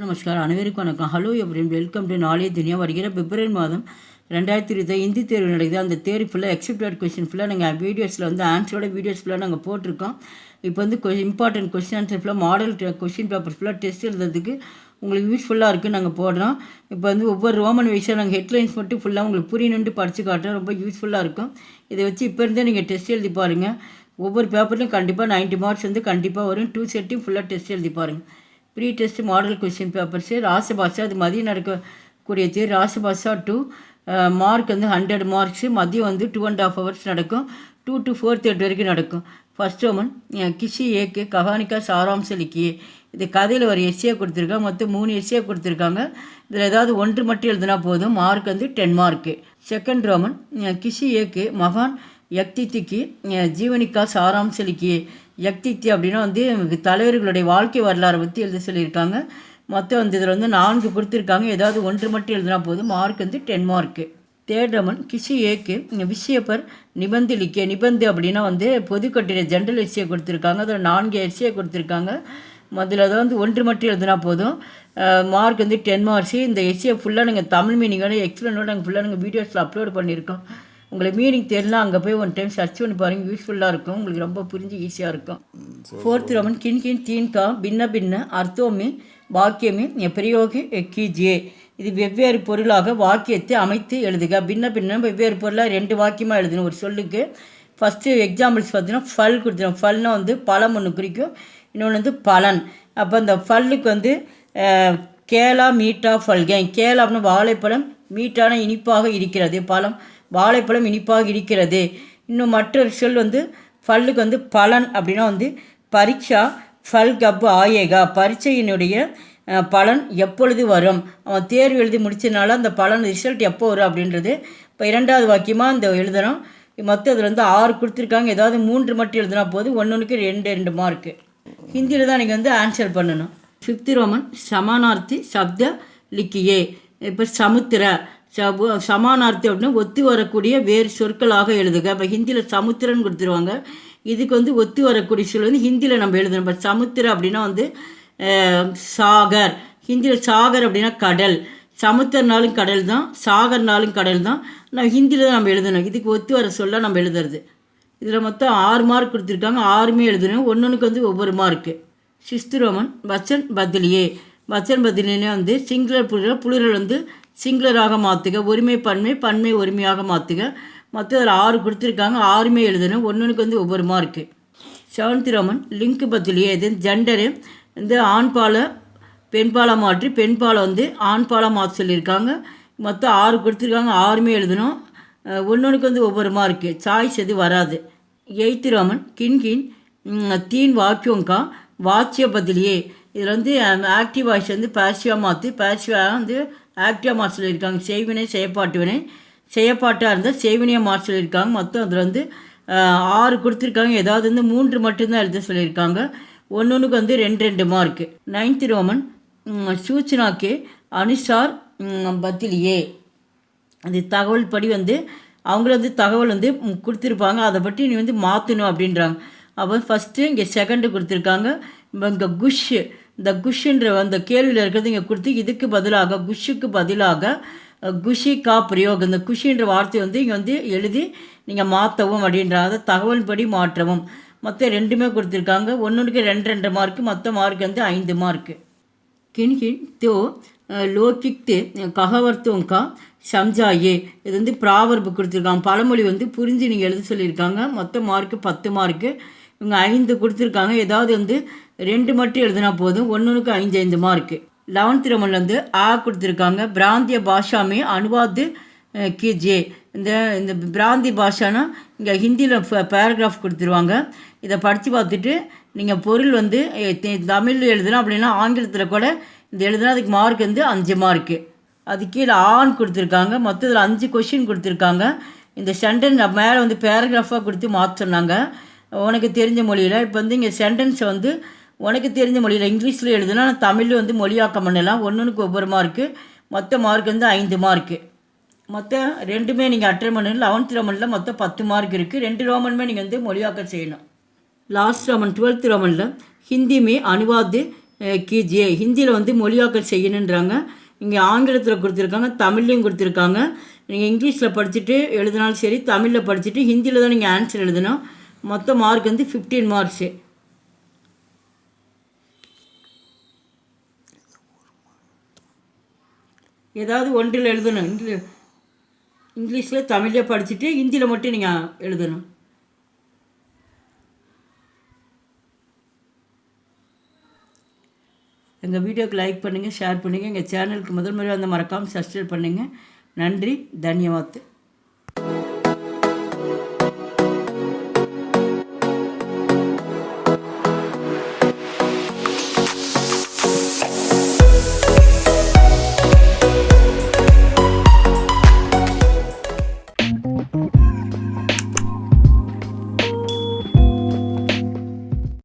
நமஸ்கார் அனைவருக்கும் வணக்கம். Hello everyone, welcome to நாளைய துனியா. வருகிற பிப்ரவரி மாதம் 2020 இந்தி தேர்வு நடக்குது. அந்த தேர்வு ஃபுல்லாக எக்ஸப்டட் கொஸ்டின் ஃபுல்லாக நாங்கள் வீடியோஸில் வந்து ஆன்சரோட வீடியோஸ் ஃபுல்லாக நாங்கள் போட்டிருக்கோம். இப்போ வந்து இம்பார்ட்டன்ட் கொஸ்டின் ஆன்சர் ஃபுல்லாக மாடல் கொஸ்டின் பேப்பர் ஃபுல்லாக டெஸ்ட் எழுதுறதுக்கு உங்களுக்கு யூஸ்ஃபுல்லாக இருக்குன்னு நாங்கள் போடுறோம். இப்போ வந்து ஒவ்வொரு ரோமன் வைஸாக நாங்கள் ஹெட்லைன்ஸ் மட்டும் ஃபுல்லாக உங்களுக்கு புரியணுன்ட்டு படித்து காட்டுறோம். ரொம்ப யூஸ்ஃபுல்லாக இருக்கும். இதை வச்சு இப்போ இருந்தே நீங்கள் டெஸ்ட் எழுதி பாருங்கள். ஒவ்வொரு பேப்பர்லையும் கண்டிப்பாக 90 மார்க்ஸ் வந்து கண்டிப்பாக வரும். 2 செட்டையும் ஃபுல்லாக டெஸ்ட் எழுதி பாருங்கள். Free test model question papers ராசபாஷா, அது மதியம் நடக்கக்கூடிய தேர்வு. ராசபாஷா 2 மார்க் வந்து 100 மார்க்ஸு. மதியம் வந்து 2.5 hours நடக்கும். 2 to 4:30 வரைக்கும் நடக்கும். ஃபர்ஸ்ட் ரோமன் கிஷி ஏக்கு கஹானிக்கா சாராம்ச லிக்கியே. இது கதையில் ஒரு எஸ்ஏ கொடுத்துருக்காங்க. மொத்தம் 3 எஸ்ஏ கொடுத்துருக்காங்க. இதில் ஏதாவது ஒன்று மட்டும் எழுதுனா போதும். மார்க் வந்து 10 மார்க்கு. செகண்ட் ரோமன் கிஷி ஏக்கு மகான் யக்திக்கு ஜீவனிக்கா சாராம்ச லிக்கியே. யக்தித்தி அப்படின்னா வந்து தலைவர்களுடைய வாழ்க்கை வரலாறை பற்றி எழுத சொல்லியிருக்காங்க. மொத்தம் வந்து இதில் வந்து 4 கொடுத்துருக்காங்க. ஏதாவது ஒன்று மட்டும் எழுதினா போதும். மார்க் வந்து 10 மார்க்கு. தேர்ட் ரமன் கிஷி ஏக்கு விஷயப்பர் நிபந்து லிக்கே. நிபந்து அப்படின்னா வந்து பொதுக்கட்டுரை ஜென்ரல் எஸ்ஏ கொடுத்துருக்காங்க. அதில் 4 எஸ்ஏ கொடுத்துருக்காங்க. அதில் அதை வந்து ஒன்று மட்டும் எழுதினா போதும். மார்க் வந்து 10 மார்க்ஸு. இந்த எஸ்ஏ ஃபுல்லாக நாங்கள் தமிழ் மீனிங்கோட எக்ஸ்பிளனோட நாங்கள் ஃபுல்லாக நாங்கள் வீடியோஸில் அப்லோட் பண்ணியிருக்கோம். உங்களுக்கு மீனிங் தெரியலாம், அங்கே போய் ஒன் டைம் சர்ச் பண்ணி பாருங்கள். யூஸ்ஃபுல்லாக இருக்கும். உங்களுக்கு ரொம்ப புரிஞ்சு ஈஸியாக இருக்கும். ஃபோர்த் ரோமன் கின் தீன்கா பின்ன பின்ன அர்த்தோமே வாக்கியமே பிரயோகி கீஜியே. இது வெவ்வேறு பொருளாக வாக்கியத்தை அமைத்து எழுதுக. பின்ன பின்ன வெவ்வேறு பொருளாக 2 வாக்கியமாக எழுதணும் ஒரு சொல்லுக்கு. ஃபஸ்ட்டு எக்ஸாம்பிள்ஸ் பார்த்தீங்கன்னா ஃபல் கொடுத்துருவோம். ஃபல்னா வந்து பழம் ஒன்று குறிக்கும், இன்னொன்று வந்து பலன். அப்போ அந்த ஃபல்லுக்கு வந்து கேலா மீட்டா ஃபல்கை. கேலா அப்படின்னா வாழைப்பழம், மீட்டான இனிப்பாக இருக்கிறது. பழம் வாழைப்பழம் இனிப்பாக இருக்கிறது. இன்னும் மற்றொரு சொல் வந்து ஃபல்லுக்கு வந்து பலன் அப்படின்னா வந்து பரீட்சா ஃபல் கப் ஆயேகா. பரீட்சையினுடைய பலன் எப்பொழுது வரும். அவன் தேர்வு எழுதி முடிச்சதுனால அந்த பலன் ரிசல்ட் எப்போ வரும் அப்படின்றது. இப்போ 2வது வாக்கியமாக இந்த எழுதணும். மொத்தம் இதில் வந்து 6 கொடுத்துருக்காங்க. ஏதாவது 3 மட்டும் எழுதினா போது. ஒன்றுக்கு 2 மார்க்கு. ஹிந்தியில் தான் நீங்கள் வந்து ஆன்சர் பண்ணணும். 5th ரோமன் சமானார்த்தி சப்த லிக்கியே. இப்போ சமுத்திர சமானார்த்தி அப்படின்னா ஒத்து வரக்கூடிய வேறு சொற்களாக எழுதுக. இப்போ ஹிந்தியில் சமுத்திரன்னு கொடுத்துருவாங்க. இதுக்கு வந்து ஒத்து வரக்கூடிய சொல் வந்து ஹிந்தியில் நம்ம எழுதணும். இப்போ சமுத்திர அப்படின்னா வந்து சாகர். ஹிந்தியில் சாகர் அப்படின்னா கடல். சமுத்திரனாலும் கடல் தான், சாகர்னாலும் கடல் தான். நம்ம ஹிந்தியில் தான் நம்ம எழுதணும். இதுக்கு ஒத்து வர சொல்ல நம்ம எழுதுறது. இதில் மொத்தம் 6 மார்க் கொடுத்துருக்காங்க. 6மே எழுதணும். ஒன்றுக்கு வந்து ஒவ்வொரு மார்க்கு. 6th Roman வச்சன் பதிலியே. வச்சன் பதிலே வந்து சிங்குலர் புளுரல் வந்து சிங்குலராக மாற்றுக. ஒருமை பன்மை, பன்மை ஒருமையாக மாற்றுக. மொத்தம் அதில் 6 கொடுத்துருக்காங்க. 6மே எழுதணும். ஒன்றுக்கு வந்து ஒவ்வொரு மார்க்கு. 7th Roman link பதிலியே. இது ஜெண்டரு வந்து ஆண்பாலை பெண்பாலை மாற்றி பெண்பாலை வந்து ஆண்பாலை மாற்ற சொல்லியிருக்காங்க. மொத்தம் 6 கொடுத்துருக்காங்க. 6மே எழுதணும். ஒன்றுக்கு வந்து ஒவ்வொரு மார்க்கு. சாய்ஸ் எது வராது. 8th ரோமன் கின் தீன் வாக்கியோங்கா வாட்சிய பதிலியே. இதில் வந்து ஆக்டிவ் வாய்ஸ் வந்து பேசிவாக மாற்றி பேசிவாக வந்து ஆக்டிவாக மாற்ற சொல்லியிருக்காங்க. செய்வினை செய்யப்பாட்டு வினை. செய்யப்பாட்டாக இருந்தால் செய்வினையாக மாற்ற சொல்லியிருக்காங்க. மொத்தம் அதில் வந்து 6 கொடுத்துருக்காங்க. ஏதாவது வந்து 3 மட்டும்தான் எழுத சொல்லியிருக்காங்க. ஒன்றுக்கு வந்து 2 மார்க்கு. 9th Roman சூச்சனாக்கே அனுசார் பதிலியே. அது தகவல் படி வந்து அவங்கள வந்து தகவல் வந்து கொடுத்துருப்பாங்க. அதை பற்றி நீ வந்து மாற்றணும் அப்படின்றாங்க. அப்போ ஃபஸ்ட்டு இங்கே 2 கொடுத்துருக்காங்க. இங்கே குஷ், இந்த குஷ்ன்ற அந்த கேள்வியில் இருக்கிறது இங்கே கொடுத்து இதுக்கு பதிலாக குஷ்ஷுக்கு பதிலாக குஷி கா பிரயோகம். இந்த குஷின்ற வார்த்தை வந்து இங்கே வந்து எழுதி நீங்கள் மாற்றவும் அப்படின்றாங்க. அதை தகவல் படி மாற்றவும். மொத்தம் 2மே கொடுத்துருக்காங்க. ஒன்றுக்கு 2 மார்க்கு. மொத்த மார்க் வந்து 5 மார்க்கு. கின்கின் தோ லோகிக்து ககவர்த்தோங்கா சம்ஜாயே. இது வந்து ப்ராவர்பு கொடுத்துருக்காங்க. பழமொழி வந்து புரிஞ்சு நீங்கள் எழுத சொல்லியிருக்காங்க. மொத்த மார்க்கு 10 மார்க்கு. இவங்க 5 கொடுத்துருக்காங்க. ஏதாவது வந்து 2 மட்டும் எழுதினா போதும். ஒன்றுக்கு 5 மார்க்கு. 11th ரோமனில் வந்து கொடுத்துருக்காங்க. பிராந்திய பாஷாமே அனுவாது கீஜே. இந்த பிராந்தி பாஷானா இங்கே ஹிந்தியில் பேராகிராஃப் கொடுத்துருவாங்க. இதை படித்து பார்த்துட்டு நீங்கள் பொருள் வந்து தமிழில் எழுதலாம், அப்படின்னா ஆங்கிலத்தில் கூட இந்த எழுதுனா அதுக்கு மார்க் வந்து 5 மார்க்கு. அது கீழே கொடுத்துருக்காங்க. மொத்தத்தில் 5 கொஷின் கொடுத்துருக்காங்க. இந்த சென்டென்ஸ் மேலே வந்து பேராகிராஃபாக கொடுத்து மாற்ற சொன்னாங்க உனக்கு தெரிஞ்ச மொழியில். இப்போ வந்து இங்கே சென்டென்ஸை வந்து உனக்கு தெரிஞ்ச மொழியில் இங்கிலீஷில் எழுதுனா தமிழில் வந்து மொழியாக்கம் பண்ணலாம். ஒன்றுக்கு ஒவ்வொரு மார்க்கு. மொத்த மார்க் வந்து 5 மார்க்கு. மொத்தம் 2மே நீங்கள் அட்டன் பண்ணணும். 11th ரோமனில் மொத்தம் 10 மார்க் இருக்குது. 2 ரோமனுமே நீங்கள் வந்து மொழியாக்கம் செய்யணும். லாஸ்ட் ரோமன் 12th ரோமனில் ஹிந்தி மே அனுவாது கீஜியே. ஹிந்தியில் வந்து மொழியாக்கம் செய்யணுன்றாங்க. இங்கே ஆங்கிலத்தில் கொடுத்துருக்காங்க, தமிழ்லையும் கொடுத்துருக்காங்க. நீங்கள் இங்கிலீஷில் படிச்சுட்டு எழுதினாலும் சரி, தமிழில் படிச்சுட்டு ஹிந்தியில் தான் நீங்கள் ஆன்சர் எழுதணும். மொத்த மார்க் வந்து 15 மார்க்ஸு. ஏதாவது ஒன்றில் எழுதணும். இங்கிலீஷில் தமிழில் படிச்சுட்டு ஹிந்தியில் மட்டும் நீங்கள் எழுதணும். எங்கள் வீடியோக்கு லைக் பண்ணுங்கள், ஷேர் பண்ணுங்கள். எங்கள் சேனலுக்கு முதல் முறையாக வந்து மறக்காமல் சப்ஸ்கிரைப் பண்ணுங்கள். நன்றி, தன்யவாத்.